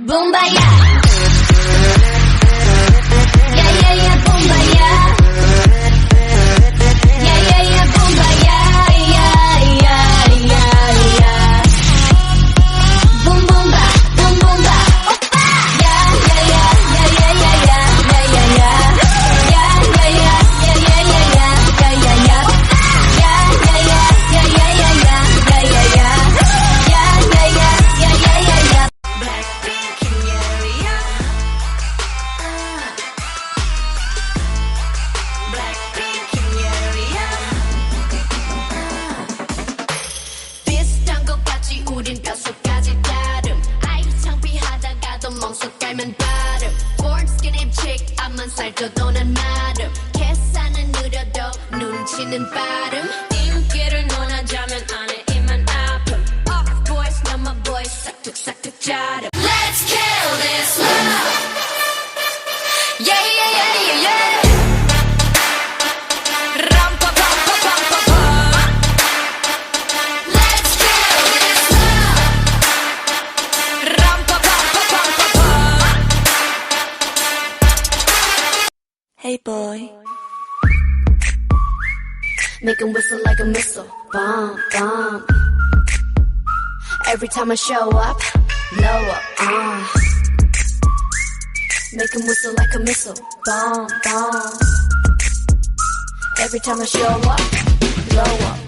Boombayah. Yeah, yeah, yeah, boombayah. Yeah, yeah, yeah, boombayah. Yeah, yeah, yeah, yeah. Boom, boom, ba, boom, boom, ba. Oppa. Yeah, yeah, yeah, yeah, yeah, yeah, yeah, yeah, yeah, yeah. Yeah, yeah, yeah, yeah, yeah, yeah, yeah, yeah, yeah, yeah. Oppa. Yeah, yeah, yeah, yeah, yeah, yeah, yeah, yeah, yeah, yeah. Yeah, yeah, yeah, yeah, yeah, yeah, yeah. Blackpink Ringtone. Blackpink Ringtone. 비슷한 것 같지 우린 다섯 가지 다름. 아이 창피하다가도 멍석 깔면 발음. Born skinny chick 앞만 살쪄도 난 마름. 계산은 느려도 눈치는 빠름. 인기를 논하자면 안에 입만 아픔. Off voice 넘어 voice 싹둑싹둑 자름. Let's kill this love. Yeah, yeah, yeah, yeah, yeah. Ram-pa-pam-pa-pam-pa-pam. Let's kill this love. Ram-pa-pam-pa-pam-pa-pam. Hey boy, make 'em whistle like a missile, bomb, bomb. Every time I show up, blow up, make 'em whistle like a missile, bomb, bomb. Every time I show up, blow up,